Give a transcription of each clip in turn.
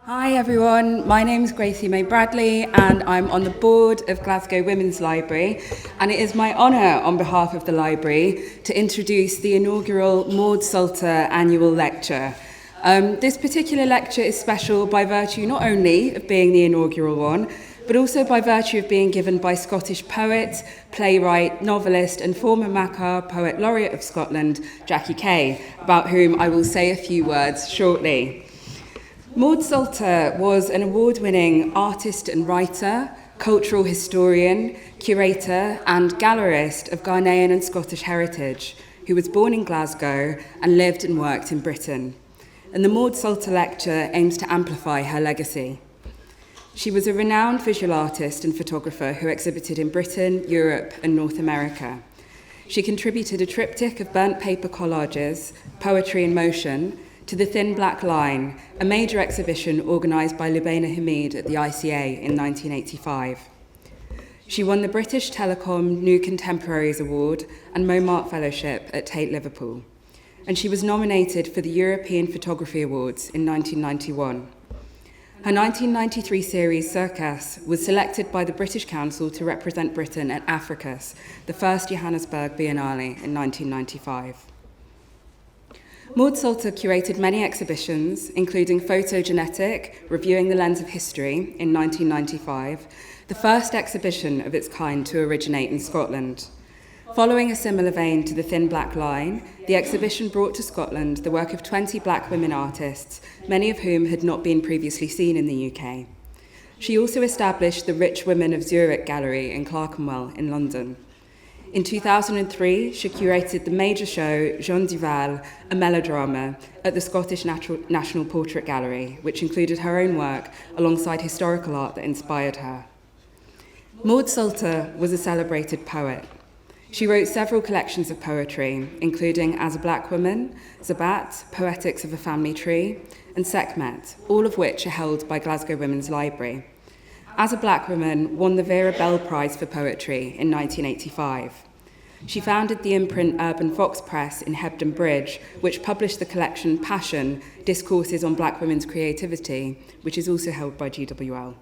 Hi everyone, my name is Gracie May Bradley and I'm on the board of Glasgow Women's Library, and it is my honour on behalf of the library to introduce the inaugural Maud Sulter Annual Lecture. This particular lecture is special by virtue not only of being the inaugural one, but also by virtue of being given by Scottish poet, playwright, novelist and former Makar poet laureate of Scotland, Jackie Kay, about whom I will say a few words shortly. Maud Sulter was an award-winning artist and writer, cultural historian, curator and gallerist of Ghanaian and Scottish heritage, who was born in Glasgow and lived and worked in Britain. And the Maud Sulter Lecture aims to amplify her legacy. She was a renowned visual artist and photographer who exhibited in Britain, Europe and North America. She contributed a triptych of burnt paper collages, Poetry in Motion, to The Thin Black Line, a major exhibition organised by Lubaina Hamid at the ICA in 1985. She won the British Telecom New Contemporaries Award and Montmartre Fellowship at Tate Liverpool, and she was nominated for the European Photography Awards in 1991. Her 1993 series, Circus, was selected by the British Council to represent Britain at Africus, the first Johannesburg Biennale in 1995. Maud Sulter curated many exhibitions, including Photogenetic, Reviewing the Lens of History in 1995, the first exhibition of its kind to originate in Scotland. Following a similar vein to The Thin Black Line, the exhibition brought to Scotland the work of 20 black women artists, many of whom had not been previously seen in the UK. She also established the Rich Women of Zurich Gallery in Clerkenwell in London. In 2003, she curated the major show Jean Duval, a melodrama, at the Scottish National Portrait Gallery, which included her own work alongside historical art that inspired her. Maud Sulter was a celebrated poet. She wrote several collections of poetry, including As a Black Woman, Zabat, Poetics of a Family Tree, and Sekhmet, all of which are held by Glasgow Women's Library. As a Black Woman won the Vera Bell Prize for Poetry in 1985. She founded the imprint Urban Fox Press in Hebden Bridge, which published the collection Passion, Discourses on Black Women's Creativity, which is also held by GWL.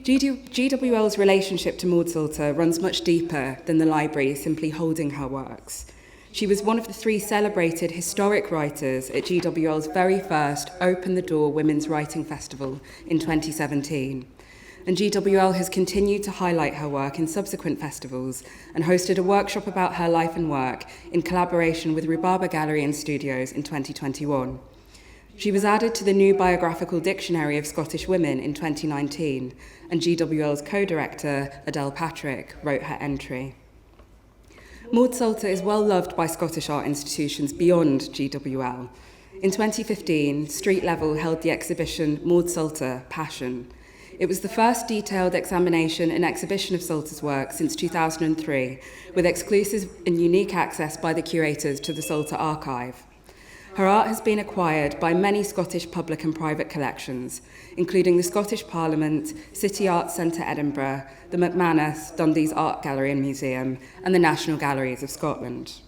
GWL's relationship to Maud Sulter runs much deeper than the library simply holding her works. She was one of the 3 celebrated historic writers at GWL's very first Open the Door Women's Writing Festival in 2017. And GWL has continued to highlight her work in subsequent festivals and hosted a workshop about her life and work in collaboration with Rhubarber Gallery and Studios in 2021. She was added to the new Biographical Dictionary of Scottish Women in 2019, and GWL's co-director, Adele Patrick, wrote her entry. Maud Sulter is well loved by Scottish art institutions beyond GWL. In 2015, Street Level held the exhibition Maud Sulter, Passion. It was the first detailed examination and exhibition of Sulter's work since 2003, with exclusive and unique access by the curators to the Sulter archive. Her art has been acquired by many Scottish public and private collections, including the Scottish Parliament, City Arts Centre Edinburgh, the McManus, Dundee's Art Gallery and Museum, and the National Galleries of Scotland.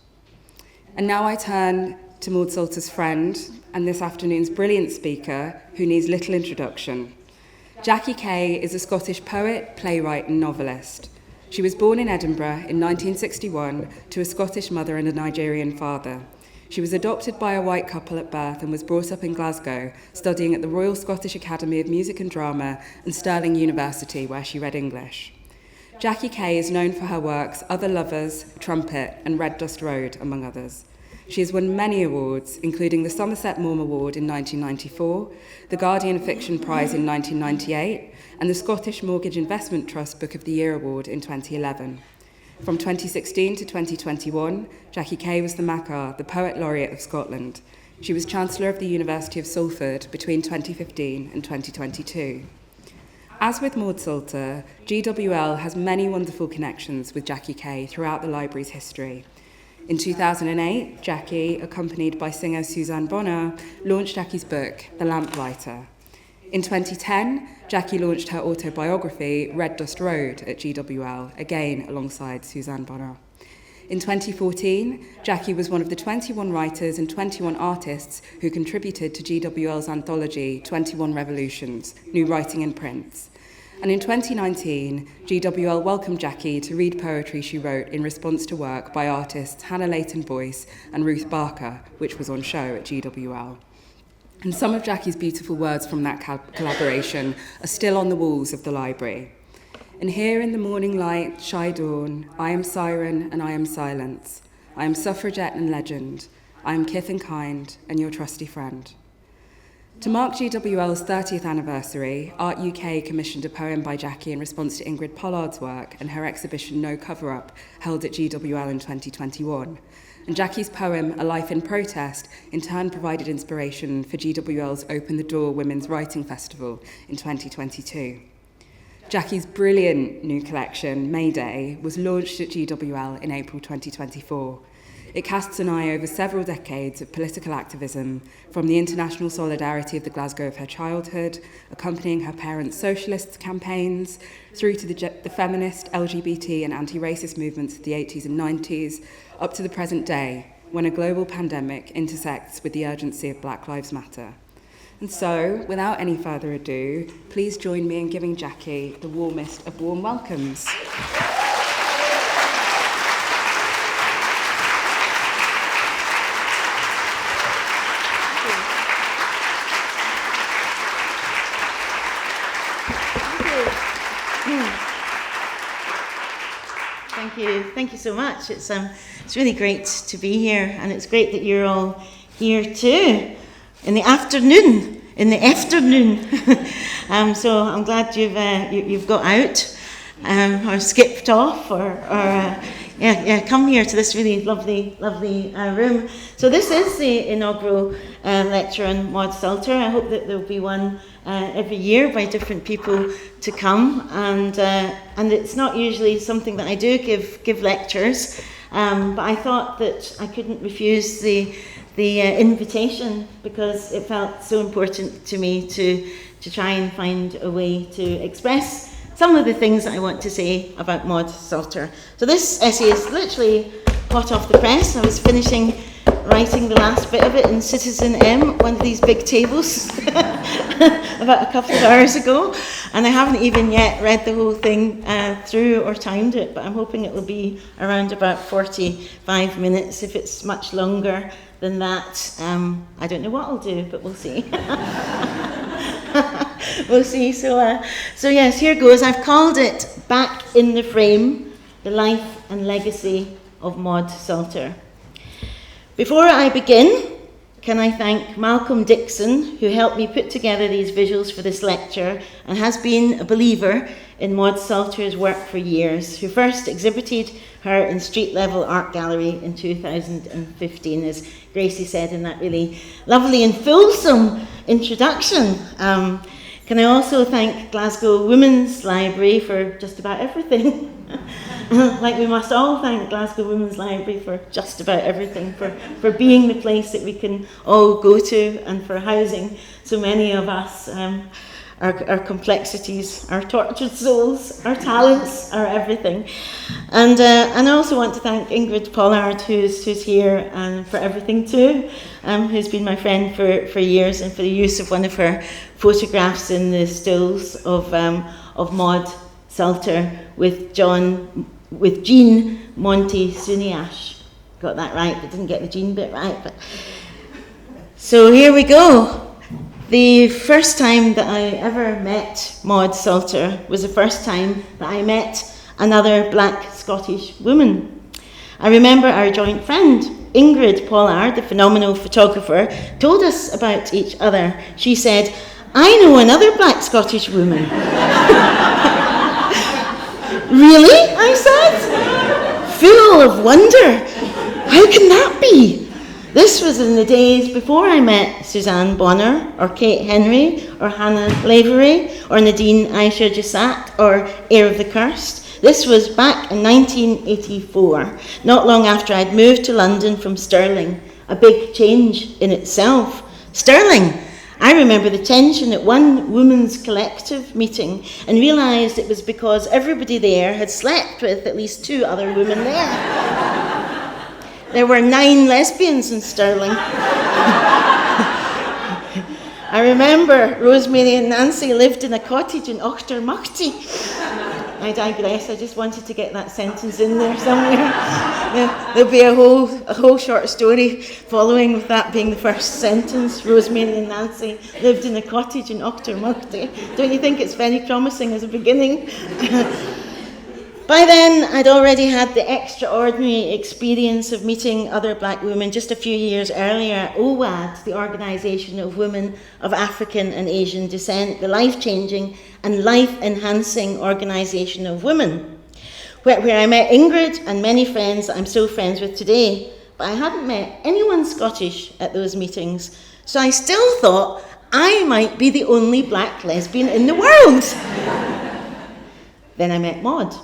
And now I turn to Maud Sulter's friend and this afternoon's brilliant speaker, who needs little introduction. Jackie Kay is a Scottish poet, playwright and novelist. She was born in Edinburgh in 1961 to a Scottish mother and a Nigerian father. She was adopted by a white couple at birth and was brought up in Glasgow, studying at the Royal Scottish Academy of Music and Drama and Stirling University, where she read English. Jackie Kay is known for her works Other Lovers, Trumpet and Red Dust Road, among others. She has won many awards, including the Somerset Maugham Award in 1994, the Guardian Fiction Prize in 1998, and the Scottish Mortgage Investment Trust Book of the Year Award in 2011. From 2016 to 2021, Jackie Kay was the Makar, the Poet Laureate of Scotland. She was Chancellor of the University of Salford between 2015 and 2022. As with Maud Sulter, GWL has many wonderful connections with Jackie Kay throughout the library's history. In 2008, Jackie, accompanied by singer Suzanne Bonner, launched Jackie's book, The Lamplighter. In 2010, Jackie launched her autobiography, Red Dust Road, at GWL, again alongside Suzanne Bonner. In 2014, Jackie was one of the 21 writers and 21 artists who contributed to GWL's anthology 21 Revolutions, New Writing in Print. And in 2019, GWL welcomed Jackie to read poetry she wrote in response to work by artists Hannah Leighton Boyce and Ruth Barker, which was on show at GWL. And some of Jackie's beautiful words from that collaboration are still on the walls of the library. And here in the morning light, shy dawn, I am siren and I am silence. I am suffragette and legend. I am kith and kind and your trusty friend. To mark GWL's 30th anniversary, Art UK commissioned a poem by Jackie in response to Ingrid Pollard's work and her exhibition No Cover Up, held at GWL in 2021. And Jackie's poem, A Life in Protest, in turn provided inspiration for GWL's Open the Door Women's Writing Festival in 2022. Jackie's brilliant new collection, Mayday, was launched at GWL in April 2024. It casts an eye over several decades of political activism, from the international solidarity of the Glasgow of her childhood, accompanying her parents' socialist campaigns, through to the feminist, LGBT and anti-racist movements of the 80s and 90s, up to the present day, when a global pandemic intersects with the urgency of Black Lives Matter. And so, without any further ado, please join me in giving Jackie the warmest of warm welcomes. Thank you so much. It's really great to be here, and it's great that you're all here too in the afternoon. So I'm glad you've got out or skipped off or come here to this really lovely room. So this is the inaugural lecture on Maud Sulter. I hope that there'll be one every year by different people to come, and it's not usually something that I do give lectures, but I thought that I couldn't refuse the invitation because it felt so important to me to try and find a way to express some of the things that I want to say about Maud Sulter. So this essay is literally hot off the press. I was finishing writing the last bit of it in Citizen M, one of these big tables, about a couple of hours ago, and I haven't even yet read the whole thing through or timed it, but I'm hoping it will be around about 45 minutes. If it's much longer than that, I don't know what I'll do, but we'll see. We'll see. So yes, here goes. I've called it Back in the Frame, The Life and Legacy of Maud Sulter. Before I begin, can I thank Malcolm Dixon, who helped me put together these visuals for this lecture and has been a believer in Maud Sulter's work for years, who first exhibited her in Street Level Art Gallery in 2015, as Gracie said in that really lovely and fulsome introduction. Can I also thank Glasgow Women's Library for just about everything? Like we must all thank Glasgow Women's Library for just about everything, for being the place that we can all go to and for housing so many of us, our complexities, our tortured souls, our talents, our everything. And I also want to thank Ingrid Pollard, who's here, and for everything too, who's been my friend for years, and for the use of one of her photographs in the stills of Maud Sulter with Jean Monty Suniash. Got that right, but didn't get the Jean bit right. But so here we go. The first time that I ever met Maud Sulter was the first time that I met another black Scottish woman. I remember our joint friend, Ingrid Pollard, the phenomenal photographer, told us about each other. She said, "I know another black Scottish woman." "Really?" I said, full of wonder. "How can that be?" This was in the days before I met Suzanne Bonner, or Kate Henry, or Hannah Lavery, or Nadine Aisha Jassat, or Heir of the Cursed. This was back in 1984, not long after I'd moved to London from Stirling, a big change in itself. Stirling! I remember the tension at one women's collective meeting and realised it was because everybody there had slept with at least two other women there. There were 9 lesbians in Stirling. I remember Rosemary and Nancy lived in a cottage in Auchtermuchty. I digress, I just wanted to get that sentence in there somewhere. There'll be a whole short story following with that being the first sentence. Rosemary and Nancy lived in a cottage in Auchtermuchty. Don't you think it's very promising as a beginning? By then, I'd already had the extraordinary experience of meeting other black women just a few years earlier at OWAD, the Organisation of Women of African and Asian Descent, the life-changing and life-enhancing Organisation of Women, where I met Ingrid and many friends that I'm still friends with today. But I hadn't met anyone Scottish at those meetings, so I still thought I might be the only black lesbian in the world. Then I met Maud.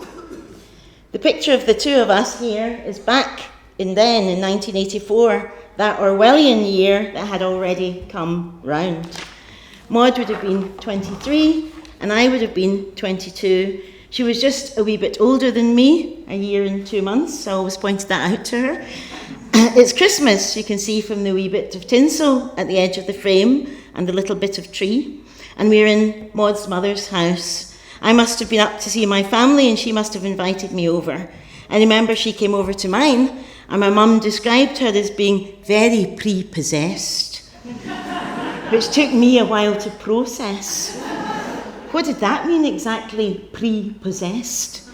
The picture of the two of us here is back in 1984, that Orwellian year that had already come round. Maud would have been 23 and I would have been 22. She was just a wee bit older than me, a year and 2 months. I always pointed that out to her. It's Christmas, you can see from the wee bit of tinsel at the edge of the frame and the little bit of tree. And we're in Maud's mother's house. I must have been up to see my family and she must have invited me over. I remember she came over to mine and my mum described her as being very prepossessed, which took me a while to process. What did that mean exactly, prepossessed?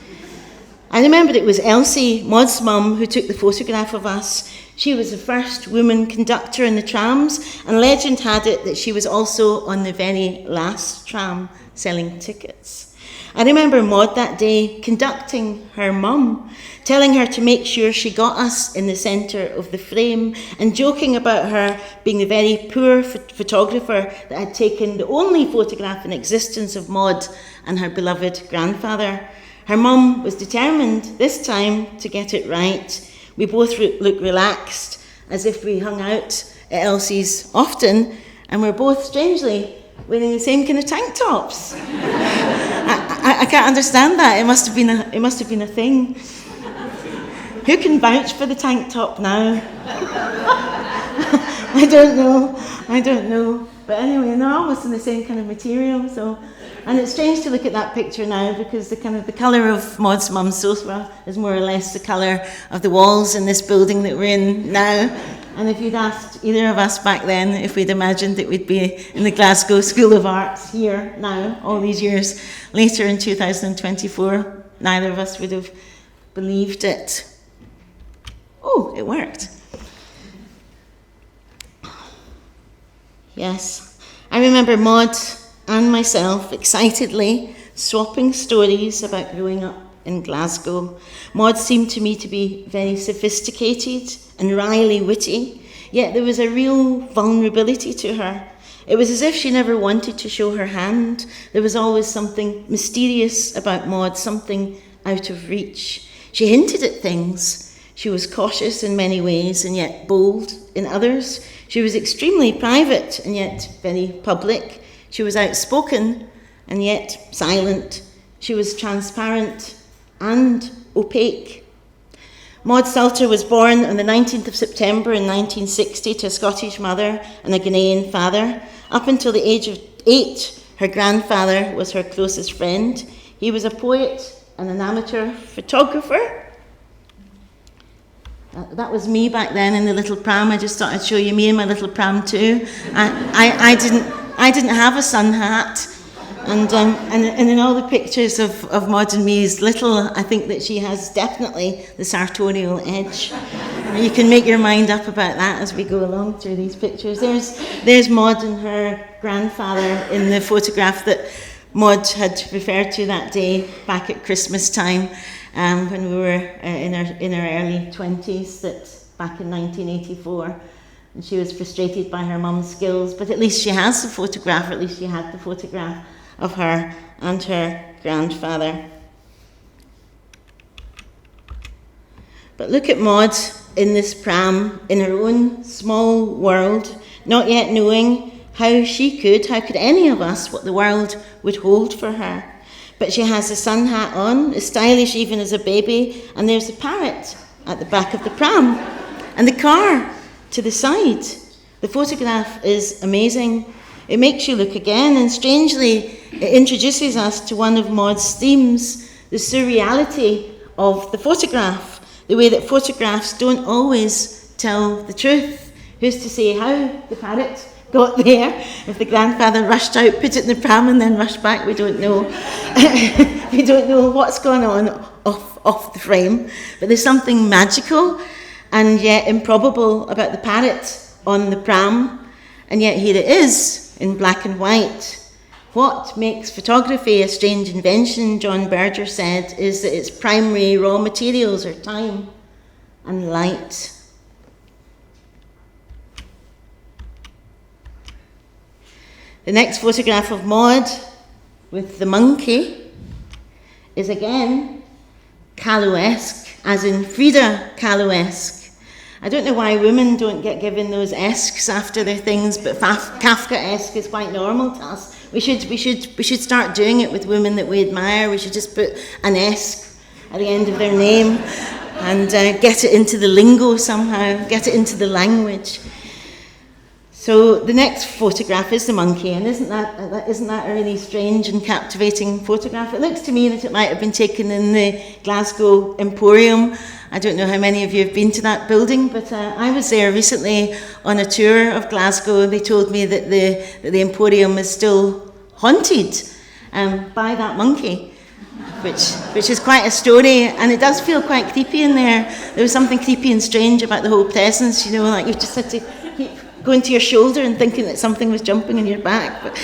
I remember it was Elsie, Maud's mum, who took the photograph of us. She was the first woman conductor in the trams, and legend had it that she was also on the very last tram selling tickets. I remember Maud that day conducting her mum, telling her to make sure she got us in the centre of the frame and joking about her being the very poor photographer that had taken the only photograph in existence of Maud and her beloved grandfather. Her mum was determined this time to get it right. We both looked relaxed, as if we hung out at Elsie's often, and we're both strangely wearing the same kind of tank tops. I can't understand that. It must have been a thing. Who can vouch for the tank top now? I don't know. But anyway, they're almost in the same kind of material. So, and it's strange to look at that picture now because the colour of Maud's mum's sofa is more or less the colour of the walls in this building that we're in now. And if you'd asked either of us back then if we'd imagined that we'd be in the Glasgow School of Arts here now, all these years later in 2024, neither of us would have believed it. Oh, it worked. Yes, I remember Maud and myself excitedly swapping stories about growing up in Glasgow. Maud seemed to me to be very sophisticated and wryly witty, yet there was a real vulnerability to her. It was as if she never wanted to show her hand. There was always something mysterious about Maud, something out of reach. She hinted at things. She was cautious in many ways and yet bold in others. She was extremely private and yet very public. She was outspoken and yet silent. She was transparent and opaque. Maud Sulter was born on the 19th of September in 1960 to a Scottish mother and a Ghanaian father. Up until the age of 8, her grandfather was her closest friend. He was a poet and an amateur photographer. That was me back then in the little pram. I just thought I'd show you me in my little pram too. I didn't have a sun hat. And in all the pictures of Maud and me is little, I think that she has definitely the sartorial edge. You can make your mind up about that as we go along through these pictures. There's Maud and her grandfather in the photograph that Maud had referred to that day back at Christmas time when we were in our early 20s, back in 1984. And she was frustrated by her mum's skills, but at least she has the photograph, or at least she had the photograph of her and her grandfather. But look at Maud in this pram, in her own small world, not yet knowing how could any of us, what the world would hold for her. But she has a sun hat on, as stylish even as a baby, and there's a parrot at the back of the pram. And the car to the side. The photograph is amazing. It makes you look again, and strangely, it introduces us to one of Maud's themes, the surreality of the photograph, the way that photographs don't always tell the truth. Who's to say how the parrot got there? If the grandfather rushed out, put it in the pram and then rushed back, we don't know. We don't know what's going on off the frame. But there's something magical and yet improbable about the parrot on the pram. And yet here it is in black and white. What makes photography a strange invention, John Berger said, is that its primary raw materials are time and light. The next photograph of Maud with the monkey is again Kahlo-esque, as in Frida Kahlo-esque. I don't know why women don't get given those esques after their things, but Kafka-esque is quite normal to us. We should start doing it with women that we admire. We should just put an esque at the end of their name and get it into the lingo somehow, get it into the language. So the next photograph is the monkey, and isn't that a really strange and captivating photograph? It looks to me that it might have been taken in the Glasgow Emporium. I don't know how many of you have been to that building, but I was there recently on a tour of Glasgow, and they told me that the Emporium is still haunted by that monkey, which is quite a story, and it does feel quite creepy in there. There was something creepy and strange about the whole presence, you know, like you just had to keep going to your shoulder and thinking that something was jumping on your back. But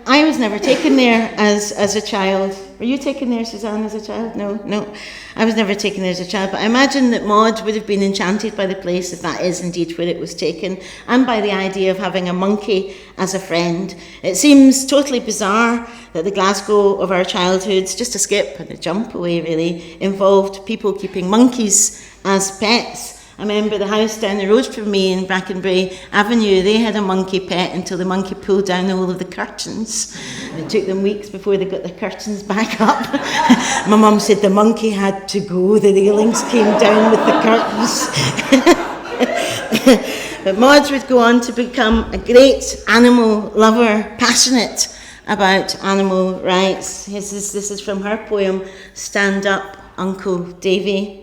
I was never taken there as a child. Were you taken there, Suzanne, as a child? No. I was never taken there as a child. But I imagine that Maud would have been enchanted by the place, if that is indeed where it was taken, and by the idea of having a monkey as a friend. It seems totally bizarre that the Glasgow of our childhoods, just a skip and a jump away really, involved people keeping monkeys as pets. I remember the house down the road from me in Brackenbury Avenue, they had a monkey pet until the monkey pulled down all of the curtains. It took them weeks before they got the curtains back up. My mum said the monkey had to go, the railings came down with the curtains. But Maud would go on to become a great animal lover, passionate about animal rights. This is from her poem, Stand Up, Uncle Davy.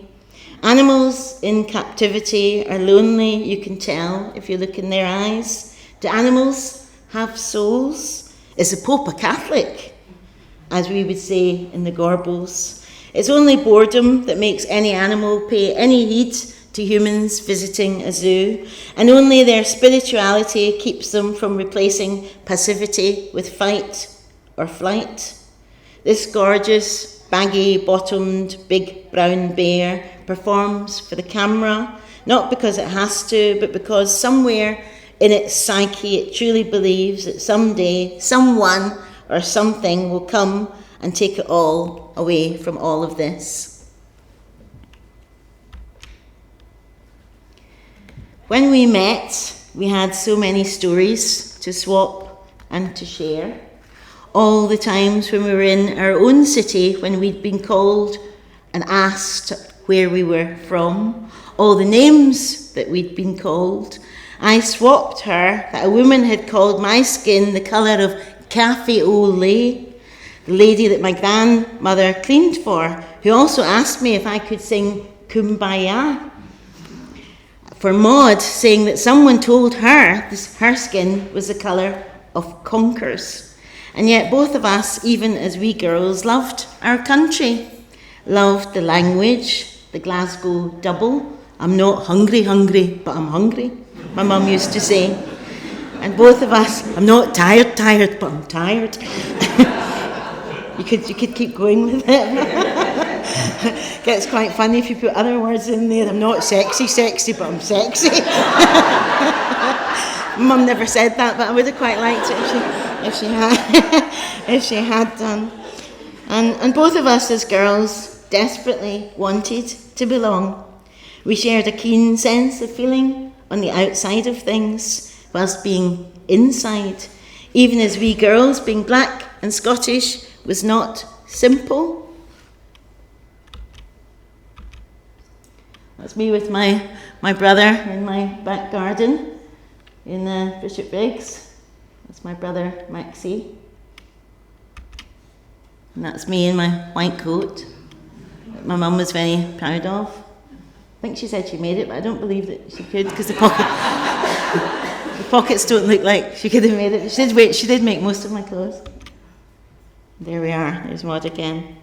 Animals in captivity are lonely, you can tell if you look in their eyes. Do animals have souls? Is the Pope a Catholic? As we would say in the Gorbals. It's only boredom that makes any animal pay any heed to humans visiting a zoo, and only their spirituality keeps them from replacing passivity with fight or flight. This gorgeous, baggy-bottomed, big brown bear performs for the camera, not because it has to, but because somewhere in its psyche it truly believes that someday someone or something will come and take it all away from all of this. When we met, we had so many stories to swap and to share. All the times when we were in our own city, when we'd been called and asked where we were from, all the names that we'd been called. I swapped her that a woman had called my skin the colour of cafe au lait, the lady that my grandmother cleaned for, who also asked me if I could sing Kumbaya. For Maud, saying that someone told her her skin was the colour of conkers. And yet both of us, even as wee girls, loved our country, loved the language, the Glasgow double. I'm not hungry, but I'm hungry, my mum used to say. And both of us, I'm not tired, but I'm tired. You could keep going with it. Gets quite funny if you put other words in there. I'm not sexy, but I'm sexy. Mum never said that, but I would have quite liked it if she had done. And both of us as girls desperately wanted to belong. We shared a keen sense of feeling on the outside of things whilst being inside. Even as wee girls, being black and Scottish was not simple. That's me with my brother in my back garden in Bishopbriggs. That's my brother Maxie. And that's me in my white coat that my mum was very proud of. I think she said she made it, but I don't believe that she could because the pockets don't look like she could have made it. She did make most of my clothes. There we are, there's Maud again.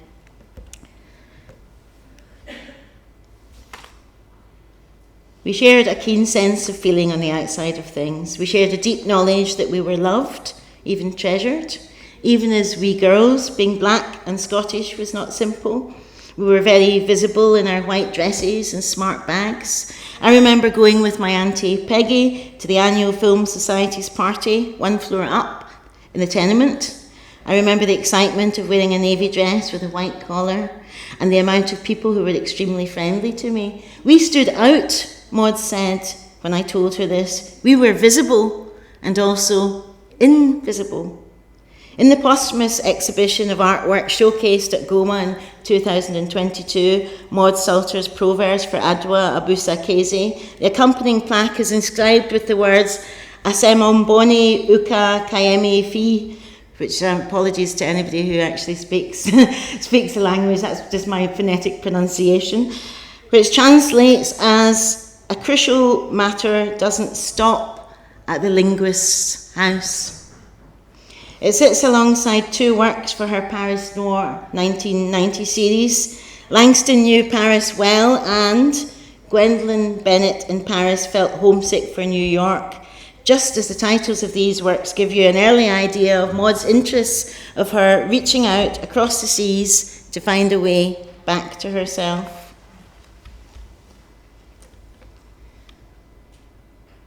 We shared a keen sense of feeling on the outside of things. We shared a deep knowledge that we were loved, even treasured. Even as wee girls, being black and Scottish was not simple. We were very visible in our white dresses and smart bags. I remember going with my auntie Peggy to the Annual Film Society's party, one floor up in the tenement. I remember the excitement of wearing a navy dress with a white collar and the amount of people who were extremely friendly to me. We stood out, Maud said when I told her this. We were visible and also invisible. In the posthumous exhibition of artwork showcased at Goma in 2022, Maud Sulter's proverse for Adwa Abusa Kezi, the accompanying plaque is inscribed with the words Asemomboni Uka Kayemi Fi, which apologies to anybody who actually speaks the language, that's just my phonetic pronunciation, which translates as a crucial matter doesn't stop at the linguist's house. It sits alongside two works for her Paris Noir 1990 series. Langston knew Paris well, and Gwendolyn Bennett in Paris felt homesick for New York. Just as the titles of these works give you an early idea of Maud's interests, of her reaching out across the seas to find a way back to herself.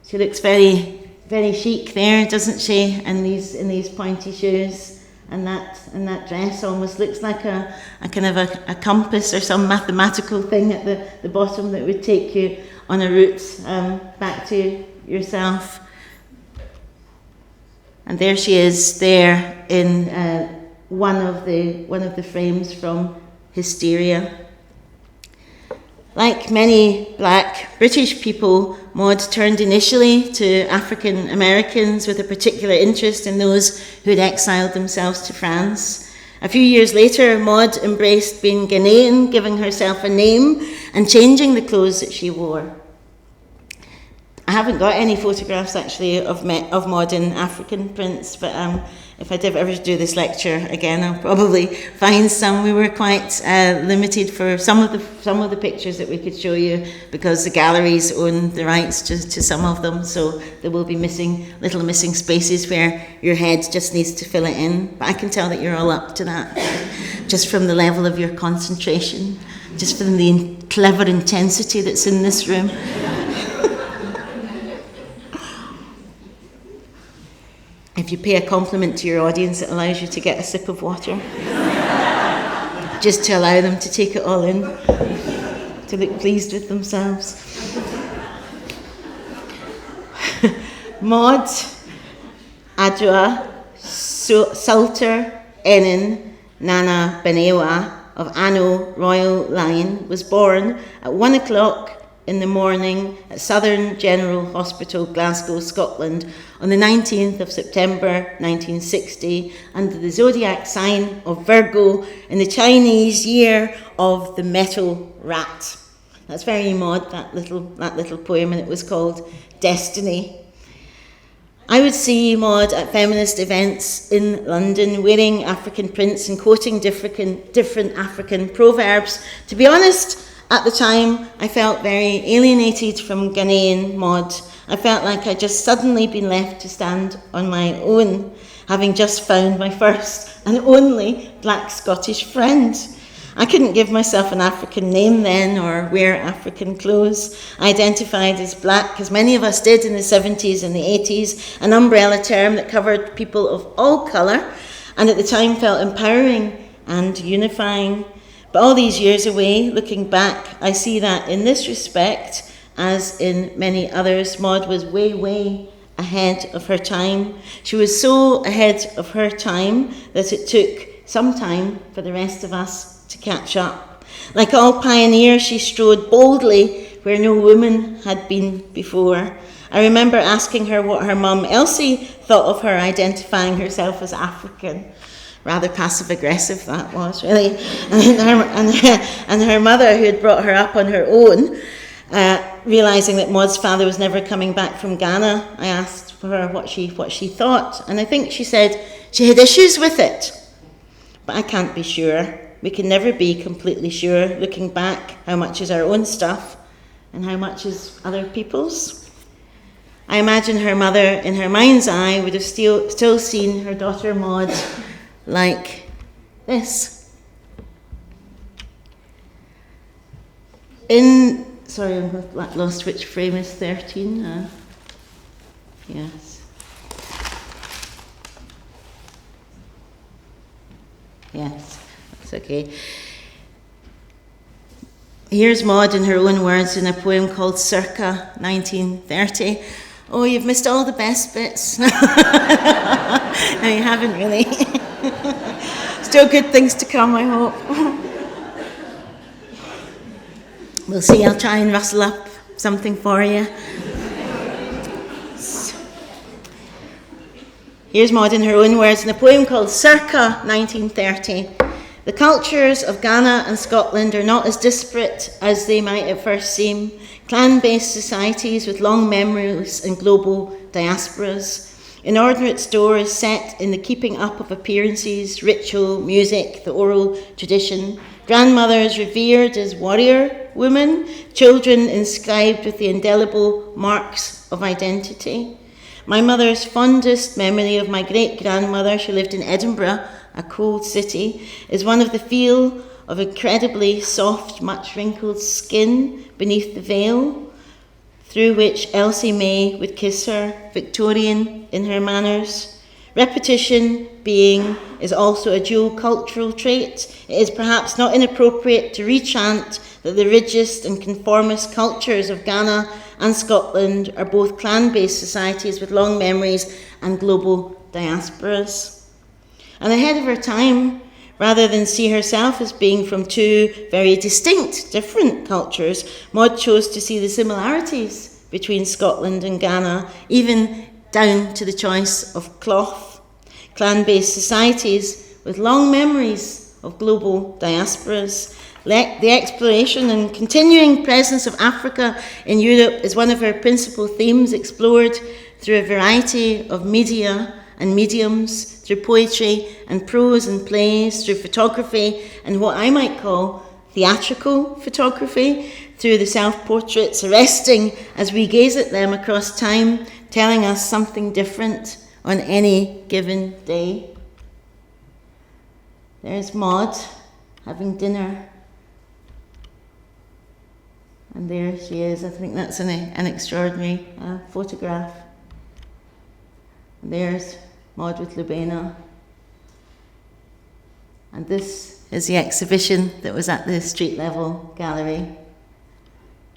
She looks very, very chic there, doesn't she? In these pointy shoes, and that dress almost looks like a kind of a compass or some mathematical thing at the bottom that would take you on a route back to yourself. And there she is, there in one of the frames from Hysteria. Like many black British people, Maud turned initially to African Americans with a particular interest in those who had exiled themselves to France. A few years later, Maud embraced being Ghanaian, giving herself a name and changing the clothes that she wore. I haven't got any photographs actually of Maud in African prints, but if I ever do this lecture again, I'll probably find some. We were quite limited for some of the pictures that we could show you because the galleries own the rights to some of them, so there will be little missing spaces where your head just needs to fill it in. But I can tell that you're all up to that, just from the level of your concentration, just from the clever intensity that's in this room. If you pay a compliment to your audience, it allows you to get a sip of water. Just to allow them to take it all in, to look pleased with themselves. Maud Adwa Sulter Nana Benewa of Anno Royal Line was born at 1 o'clock in the morning at Southern General Hospital, Glasgow, Scotland, on the 19th of September 1960, under the zodiac sign of Virgo in the Chinese year of the metal rat. That's very Maud, that little poem, and it was called Destiny. I would see Maud at feminist events in London wearing African prints and quoting different African proverbs. To be honest, at the time, I felt very alienated from Ghanaian Maud. I felt like I'd just suddenly been left to stand on my own, having just found my first and only black Scottish friend. I couldn't give myself an African name then or wear African clothes. I identified as black, as many of us did in the 70s and the 80s, an umbrella term that covered people of all colour, and at the time felt empowering and unifying. But all these years away, looking back, I see that in this respect, as in many others, Maud was way, way ahead of her time. She was so ahead of her time that it took some time for the rest of us to catch up. Like all pioneers, she strode boldly where no woman had been before. I remember asking her what her mum Elsie thought of her identifying herself as African. Rather passive-aggressive that was, really. And her mother, who had brought her up on her own, realising that Maud's father was never coming back from Ghana, I asked her what she thought. And I think she said she had issues with it. But I can't be sure. We can never be completely sure, looking back, how much is our own stuff and how much is other people's. I imagine her mother, in her mind's eye, would have still seen her daughter Maud like this. Sorry, I've lost which frame is 13. Yes. Yes, that's okay. Here's Maud in her own words in a poem called Circa 1930. Oh, you've missed all the best bits. No, you haven't really. Still good things to come, I hope. We'll see, I'll try and rustle up something for you. Here's Maud in her own words in a poem called Circa 1930. The cultures of Ghana and Scotland are not as disparate as they might at first seem. Clan-based societies with long memories and global diasporas. Inordinate store is set in the keeping up of appearances, ritual, music, the oral tradition. Grandmothers revered as warrior women, children inscribed with the indelible marks of identity. My mother's fondest memory of my great-grandmother, she lived in Edinburgh, a cold city, is one of the feel of incredibly soft, much wrinkled skin beneath the veil, through which Elsie May would kiss her, Victorian in her manners. Repetition, being, is also a dual cultural trait. It is perhaps not inappropriate to rechant that the rigidist and conformist cultures of Ghana and Scotland are both clan-based societies with long memories and global diasporas. And ahead of her time, rather than see herself as being from two very distinct, different cultures, Maud chose to see the similarities between Scotland and Ghana, even down to the choice of cloth. Clan-based societies with long memories of global diasporas. The exploration and continuing presence of Africa in Europe is one of her principal themes, explored through a variety of media and mediums, through poetry and prose and plays, through photography and what I might call theatrical photography, through the self-portraits, arresting as we gaze at them across time, telling us something different on any given day. There's Maud having dinner. And there she is. I think that's an extraordinary photograph. And there's Maud with Lubena. And this is the exhibition that was at the street level gallery.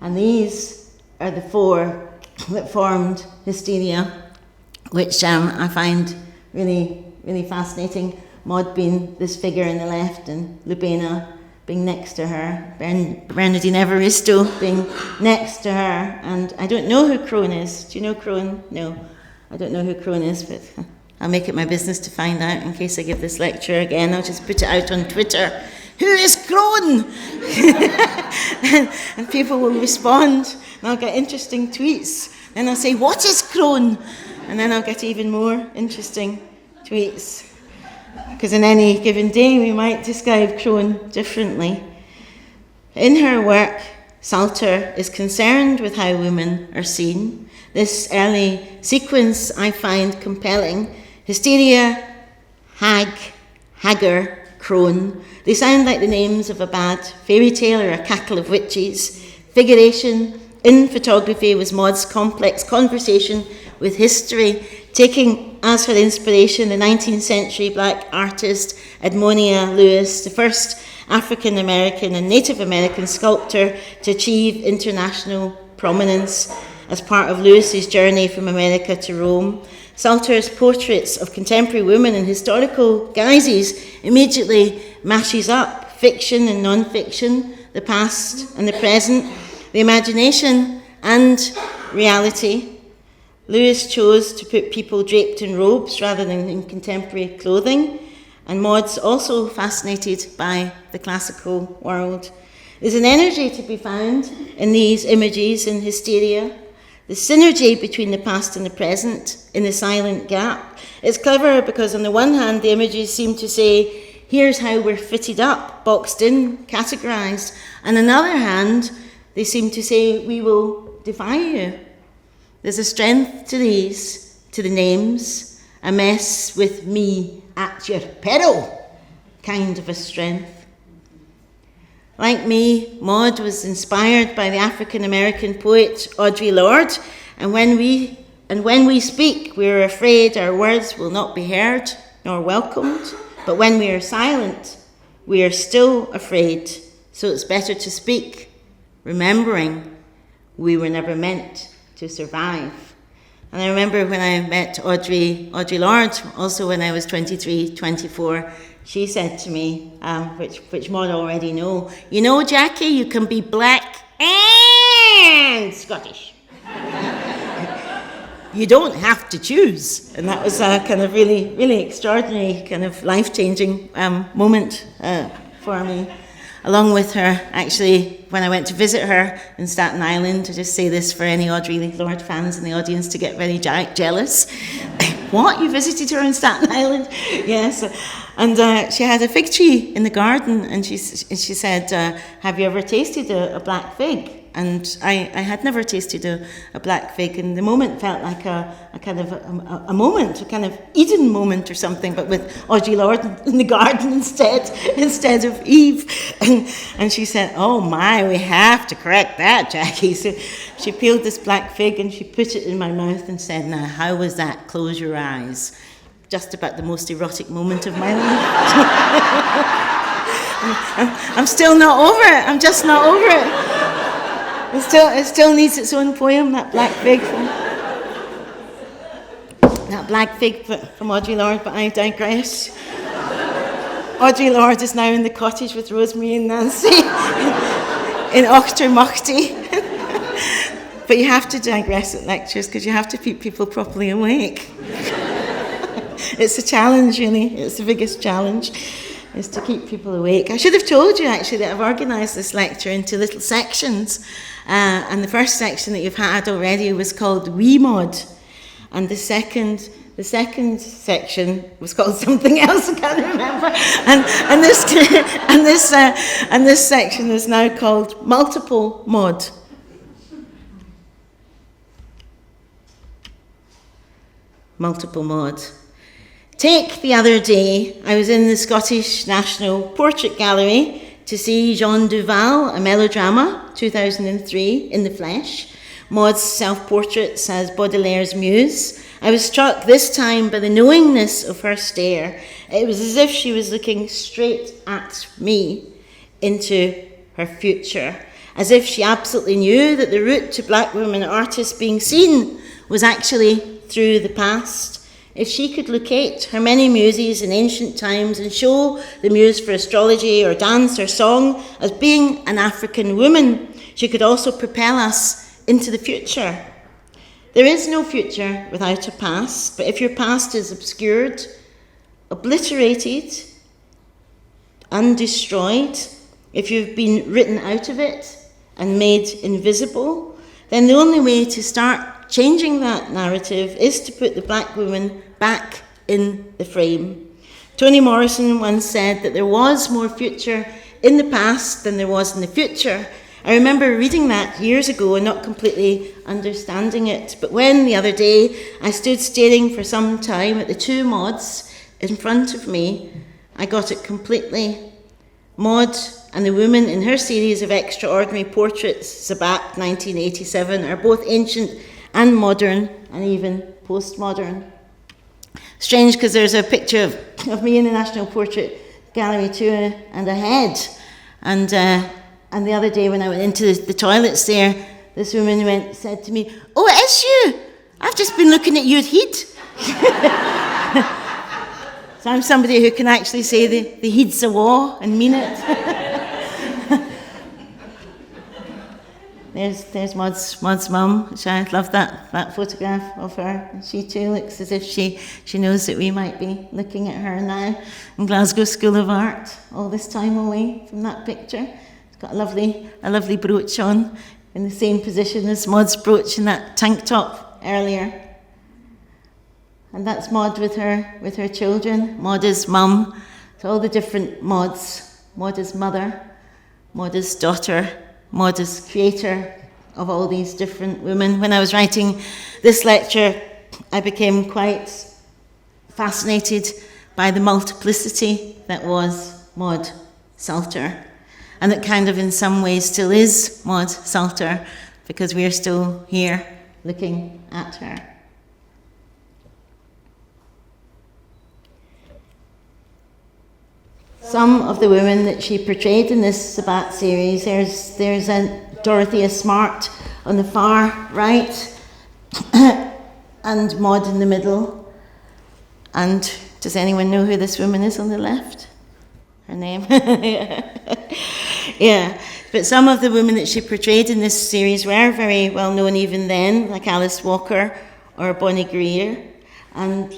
And these are the four that formed Hysteria, which I find really, really fascinating. Maud being this figure in the left and Lubena being next to her, Bernardine Evaristo being next to her, and I don't know who Crone is. Do you know Crone? No, I don't know who Crone is, but I'll make it my business to find out in case I give this lecture again. I'll just put it out on Twitter. Who is Crone? and people will respond, and I'll get interesting tweets. Then I'll say, what is Crone? And then I'll get even more interesting tweets. Because in any given day, we might describe Crone differently. In her work, Sulter is concerned with how women are seen. This early sequence I find compelling. Hysteria, hag, hagger, crone. They sound like the names of a bad fairy tale or a cackle of witches. Figuration in photography was Maud's complex conversation with history, taking as her inspiration the 19th century black artist Edmonia Lewis, the first African American and Native American sculptor to achieve international prominence as part of Lewis's journey from America to Rome. Sulter's portraits of contemporary women in historical guises immediately mashes up fiction and non-fiction, the past and the present, the imagination and reality. Lewis chose to put people draped in robes rather than in contemporary clothing, and Maud's also fascinated by the classical world. There's an energy to be found in these images in hysteria, the synergy between the past and the present in the silent gap. It's clever because on the one hand, the images seem to say, here's how we're fitted up, boxed in, categorized. And on the other hand, they seem to say, we will defy you. There's a strength to these, to the names, a mess with me at your peril, kind of a strength. Like me, Maud was inspired by the African-American poet Audre Lorde, and when we speak, we are afraid our words will not be heard nor welcomed, but when we are silent, we are still afraid, so it's better to speak, remembering we were never meant to survive. And I remember when I met Audre Lorde, also when I was 23, 24, she said to me, which Maud already know, you know, Jackie, you can be black and Scottish. You don't have to choose. And that was a kind of really, really extraordinary, kind of life-changing moment for me. Along with her, actually, when I went to visit her in Staten Island, to just say this for any Audre Lorde fans in the audience to get very jealous. What? You visited her in Staten Island? Yes. And she had a fig tree in the garden, and she said, have you ever tasted a black fig? And I had never tasted a black fig, and the moment felt like a kind of a moment, a kind of Eden moment or something, but with Audre Lorde in the garden instead of Eve. And she said, oh my, we have to correct that, Jackie. So she peeled this black fig and she put it in my mouth and said, now, how was that? Close your eyes. Just about the most erotic moment of my life. I'm still not over it. I'm just not over it. It still needs its own poem, that black fig from Audre Lorde, but I digress. Audre Lorde is now in the cottage with Rosemary and Nancy in Auchtermuchty. But you have to digress at lectures because you have to keep people properly awake. It's a challenge, really. It's the biggest challenge, is to keep people awake. I should have told you, actually, that I've organised this lecture into little sections. And the first section that you've had already was called Wee Maud. And the second section was called something else, I can't remember. And this section is now called Multiple Maud. Multiple Maud. Take the other day, I was in the Scottish National Portrait Gallery to see Jean Duval, a melodrama, 2003, in the flesh. Maud's self-portraits as Baudelaire's muse. I was struck this time by the knowingness of her stare. It was as if she was looking straight at me into her future, as if she absolutely knew that the route to black women artists being seen was actually through the past. If she could locate her many muses in ancient times and show the muse for astrology or dance or song as being an African woman, she could also propel us into the future. There is no future without a past, but if your past is obscured, obliterated, undestroyed, if you've been written out of it and made invisible, then the only way to start changing that narrative is to put the black woman back in the frame. Toni Morrison once said that there was more future in the past than there was in the future. I remember reading that years ago and not completely understanding it. But when the other day I stood staring for some time at the two Mauds in front of me, I got it completely. Maud and the woman in her series of extraordinary portraits, Sabat 1987, are both ancient and modern, and even postmodern. Strange, because there's a picture of me in the National Portrait Gallery too, and a head. And the other day when I went into the toilets there, this woman said to me, "Oh, it is you! I've just been looking at you at heat." So I'm somebody who can actually say the heat's a war and mean it. There's Maud's mum, which I love that photograph of her. She too looks as if she knows that we might be looking at her now in Glasgow School of Art, all this time away from that picture. It's got a lovely brooch on, in the same position as Maud's brooch in that tank top earlier. And that's Maud with her children. Maud is mum to all the different Mauds. Maud is mother, Maud is daughter, Maud is creator of all these different women. When I was writing this lecture, I became quite fascinated by the multiplicity that was Maud Sulter, and that kind of in some ways still is Maud Sulter, because we are still here looking at her. Some of the women that she portrayed in this Sabbat series, there's a Dorothea Smart on the far right, and Maud in the middle. And does anyone know who this woman is on the left? Her name? Yeah. But some of the women that she portrayed in this series were very well known even then, like Alice Walker or Bonnie Greer. And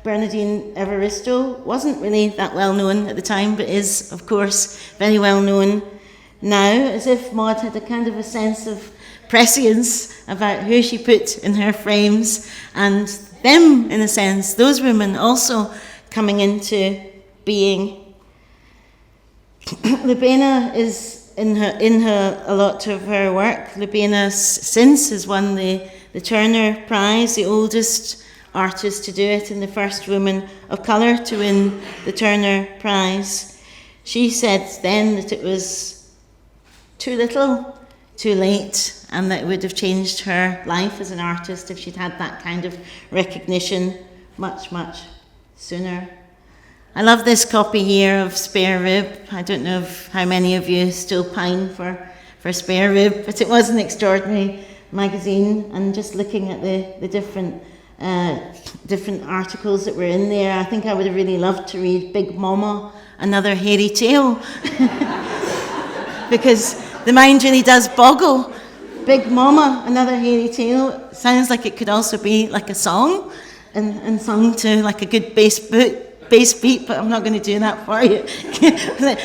Bernadine Evaristo wasn't really that well known at the time, but is, of course, very well known now, as if Maud had a kind of a sense of prescience about who she put in her frames, and them, in a sense, those women also coming into being. Lubena is in a lot of her work. Lubena since has won the Turner Prize, the oldest artist to do it and the first woman of colour to win the Turner Prize. She said then that it was too little, too late, and that it would have changed her life as an artist if she'd had that kind of recognition much, much sooner. I love this copy here of Spare Rib. I don't know how many of you still pine for Spare Rib, but it was an extraordinary magazine, and just looking at the different articles that were in there, I think I would have really loved to read Big Mama, Another Hairy Tale, because the mind really does boggle. Big Mama, Another Hairy Tale sounds like it could also be like a song, and sung to like a good bass beat, but I'm not going to do that for you.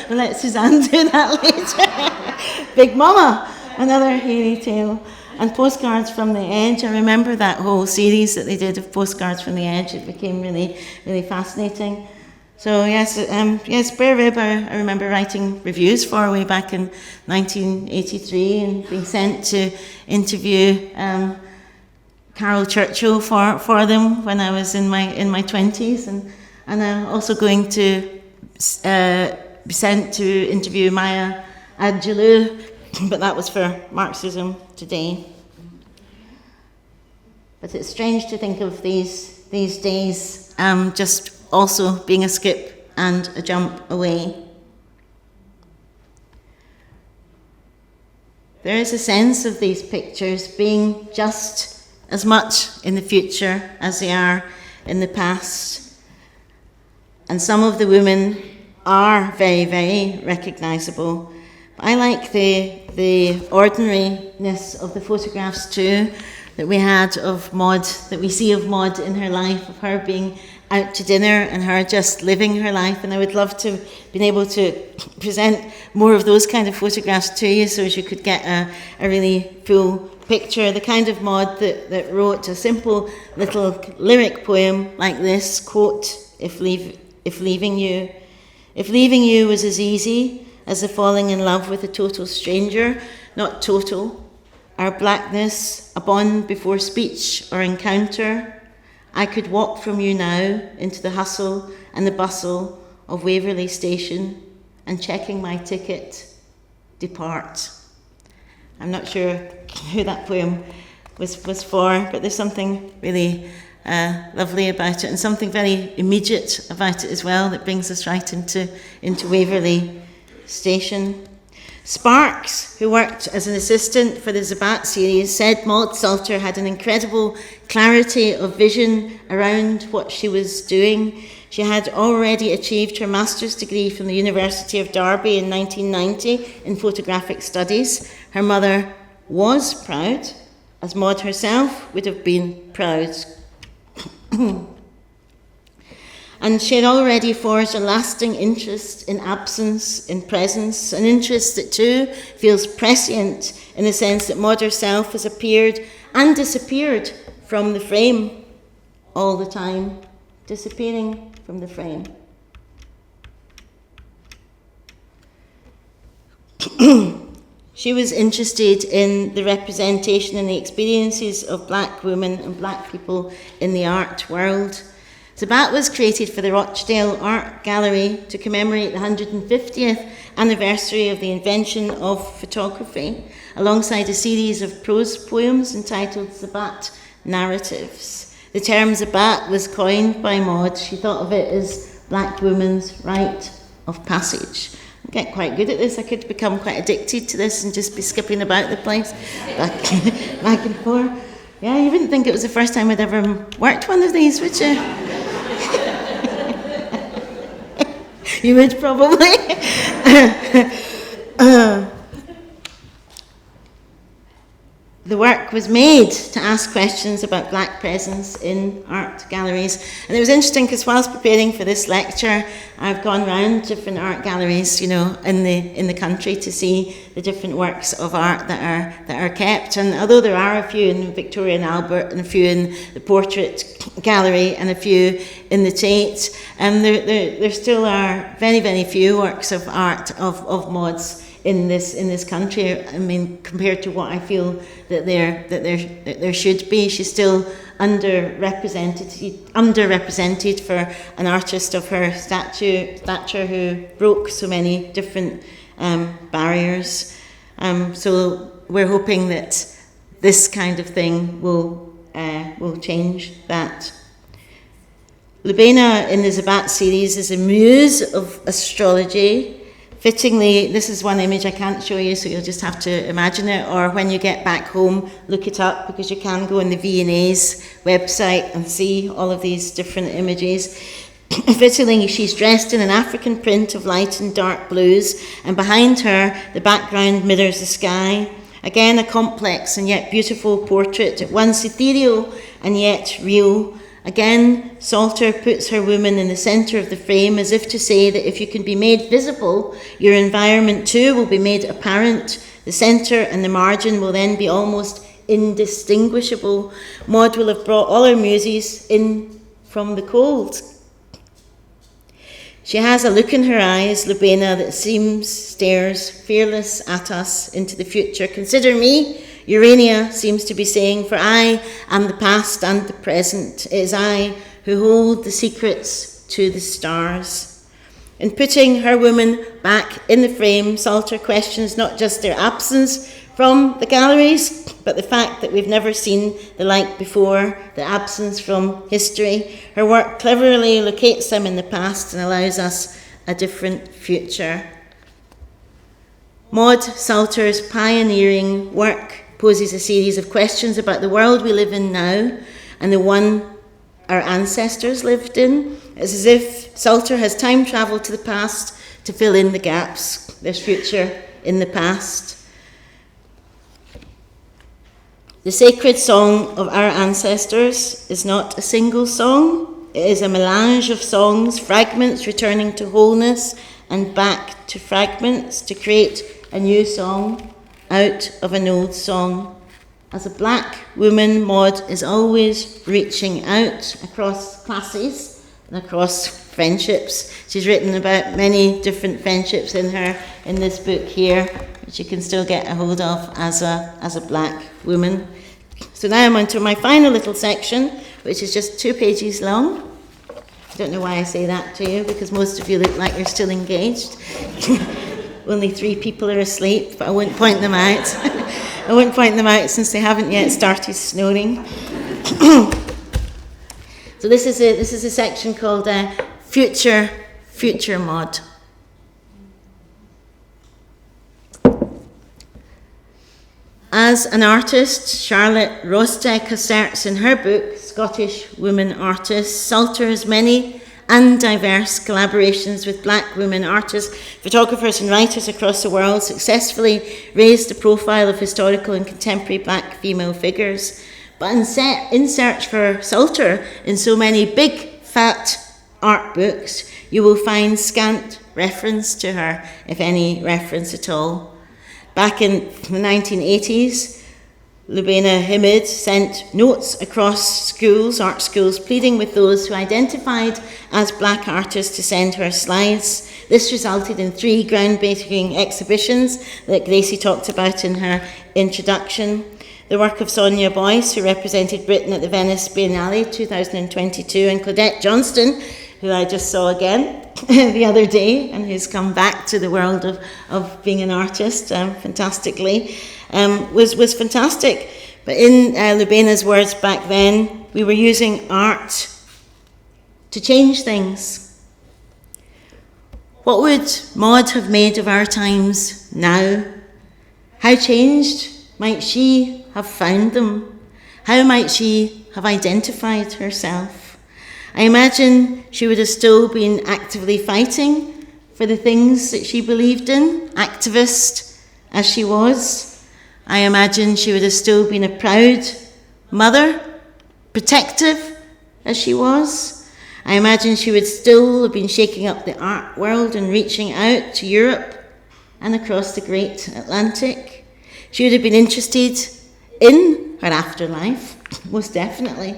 We'll let Suzanne do that later. Big Mama, Another Hairy Tale. And Postcards from the Edge, I remember that whole series that they did of Postcards from the Edge. It became really, really fascinating. So yes, Spare Rib, I remember writing reviews for way back in 1983 and being sent to interview Carol Churchill for them when I was in my 20s, and also going to be sent to interview Maya Angelou, but that was for Marxism Today. But it's strange to think of these days just also being a skip and a jump away. There is a sense of these pictures being just as much in the future as they are in the past. And some of the women are very, very recognisable. I like the ordinariness of the photographs too that we had of Maud, that we see of Maud in her life, of her being out to dinner and her just living her life. And I would love to have been able to present more of those kind of photographs to you so as you could get a really full picture. The kind of Maud that wrote a simple little lyric poem like this, quote, if leaving you was as easy as the falling in love with a total stranger, not total, our blackness, a bond before speech or encounter, I could walk from you now into the hustle and the bustle of Waverley Station, and checking my ticket, depart. I'm not sure who that poem was for, but there's something really lovely about it, and something very immediate about it as well that brings us right into Waverley Station. Sparks, who worked as an assistant for the Sabbat series, said Maud Sulter had an incredible clarity of vision around what she was doing. She had already achieved her master's degree from the University of Derby in 1990 in photographic studies. Her mother was proud, as Maud herself would have been proud. And she had already forged a lasting interest in absence, in presence, an interest that too feels prescient in the sense that Maud herself has appeared and disappeared from the frame all the time, disappearing from the frame. She was interested in the representation and the experiences of black women and black people in the art world. Zabat was created for the Rochdale Art Gallery to commemorate the 150th anniversary of the invention of photography, alongside a series of prose poems entitled Zabat Narratives. The term Zabat was coined by Maud. She thought of it as black women's rite of passage. I get quite good at this. I could become quite addicted to this and just be skipping about the place, back and forth. Yeah, you wouldn't think it was the first time I'd ever worked one of these, would you? You would probably. The work was made to ask questions about black presence in art galleries. And it was interesting because whilst preparing for this lecture, I've gone around different art galleries, in the country to see the different works of art that are kept. And although there are a few in Victoria and Albert and a few in the Portrait Gallery and a few in the Tate, there still are very, very few works of art of Maud's in this country. I mean, compared to what I feel that there should be, she's still underrepresented for an artist of her stature who broke so many different barriers. So we're hoping that this kind of thing will change that. Lubena in the Zabat series is a muse of astrology. Fittingly, this is one image I can't show you, so you'll just have to imagine it, or when you get back home, look it up, because you can go on the V&A's website and see all of these different images. Fittingly, she's dressed in an African print of light and dark blues, and behind her, the background mirrors the sky. Again, a complex and yet beautiful portrait, at once ethereal and yet real. Again, Sulter puts her woman in the centre of the frame, as if to say that if you can be made visible, your environment too will be made apparent. The centre and the margin will then be almost indistinguishable. Maud will have brought all her muses in from the cold. She has a look in her eyes, Lubena, that stares fearless at us into the future. Consider me, Urania seems to be saying, for I am the past and the present. It is I who hold the secrets to the stars. In putting her woman back in the frame, Sulter questions not just their absence from the galleries, but the fact that we've never seen the like before, the absence from history. Her work cleverly locates them in the past and allows us a different future. Maud Sulter's pioneering work poses a series of questions about the world we live in now and the one our ancestors lived in. It's as if Sulter has time travelled to the past to fill in the gaps. There's future in the past. The sacred song of our ancestors is not a single song. It is a melange of songs, fragments returning to wholeness and back to fragments to create a new song out of an old song. As a black woman, Maud is always reaching out across classes and across friendships. She's written about many different friendships in this book here, which you can still get a hold of as a black woman. So now I'm on to my final little section, which is just 2 pages long. I don't know why I say that to you, because most of you look like you're still engaged. Only 3 people are asleep, but I won't point them out. I won't point them out since they haven't yet started snoring. So this is a section called Future Maud. As an artist, Charlotte Rostek asserts in her book, Scottish Women Artists, Sulter has many and diverse collaborations with black women artists, photographers and writers across the world successfully raised the profile of historical and contemporary black female figures. But in search for Sulter in so many big, fat art books, you will find scant reference to her, if any reference at all. Back in the 1980s, Lubena Hamid sent notes across schools, art schools, pleading with those who identified as black artists to send her slides. This resulted in 3 groundbreaking exhibitions that Gracie talked about in her introduction. The work of Sonia Boyce, who represented Britain at the Venice Biennale 2022, and Claudette Johnston, who I just saw again the other day, and who's come back to the world of being an artist fantastically, was fantastic. But in Lubena's words back then, we were using art to change things. What would Maud have made of our times now? How changed might she have found them? How might she have identified herself? I imagine she would have still been actively fighting for the things that she believed in, activist as she was. I imagine she would have still been a proud mother, protective as she was. I imagine she would still have been shaking up the art world and reaching out to Europe and across the great Atlantic. She would have been interested in her afterlife, most definitely,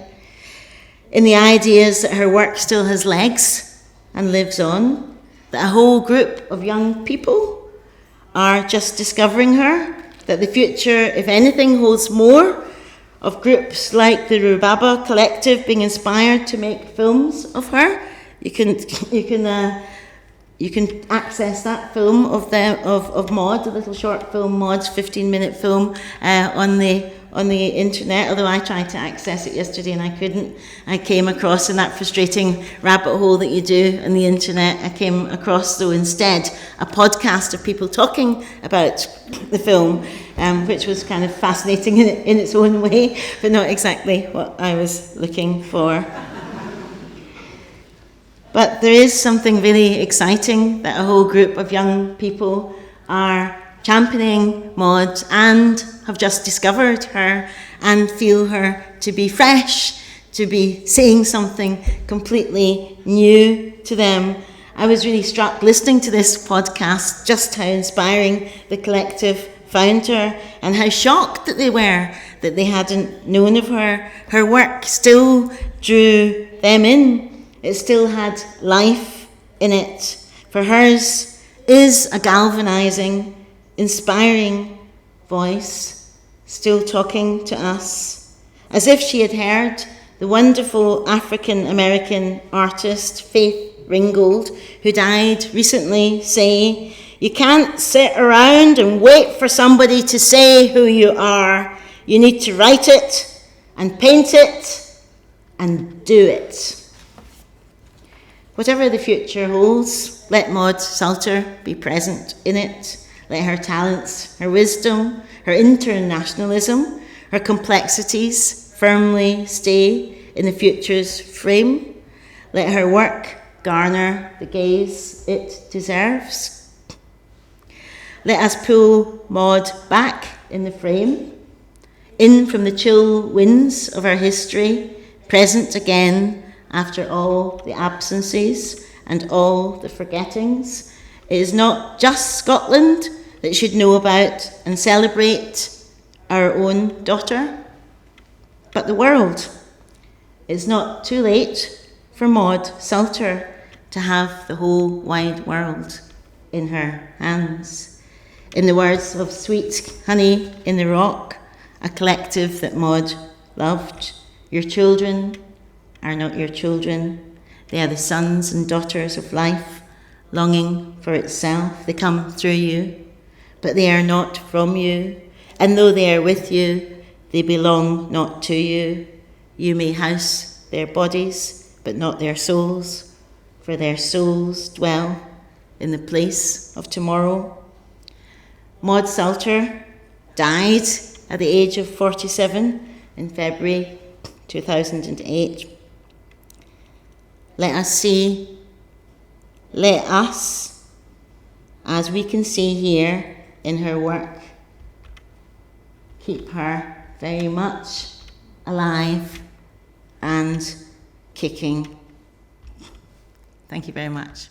in the ideas that her work still has legs and lives on, that a whole group of young people are just discovering her, that the future, if anything, holds more of groups like the Rubaba Collective being inspired to make films of her. You can access that film of Maud, a little short film, Maud's 15-minute film, on the internet, although I tried to access it yesterday and I couldn't. I came across, in that frustrating rabbit hole that you do on the internet, I came across, though, instead, a podcast of people talking about the film, which was kind of fascinating in its own way, but not exactly what I was looking for. But there is something really exciting that a whole group of young people are championing Maud and have just discovered her and feel her to be fresh, to be saying something completely new to them. I was really struck listening to this podcast just how inspiring the collective found her and how shocked that they were that they hadn't known of her. Her work still drew them in. It still had life in it. For hers is a galvanizing, inspiring voice, still talking to us, as if she had heard the wonderful African-American artist Faith Ringgold, who died recently, say, "You can't sit around and wait for somebody to say who you are. You need to write it and paint it and do it." Whatever the future holds, let Maud Sulter be present in it. Let her talents, her wisdom, her internationalism, her complexities firmly stay in the future's frame. Let her work garner the gaze it deserves. Let us pull Maud back in the frame, in from the chill winds of our history, present again after all the absences and all the forgettings. It is not just Scotland that should know about and celebrate our own daughter, but the world. It's not too late for Maud Sulter to have the whole wide world in her hands. In the words of Sweet Honey in the Rock, a collective that Maud loved, your children are not your children. They are the sons and daughters of life, longing for itself. They come through you, but they are not from you. And though they are with you, they belong not to you. You may house their bodies, but not their souls, for their souls dwell in the place of tomorrow. Maud Sulter died at the age of 47 in February 2008. let us, as we can see here in her work, keep her very much alive and kicking. Thank you very much.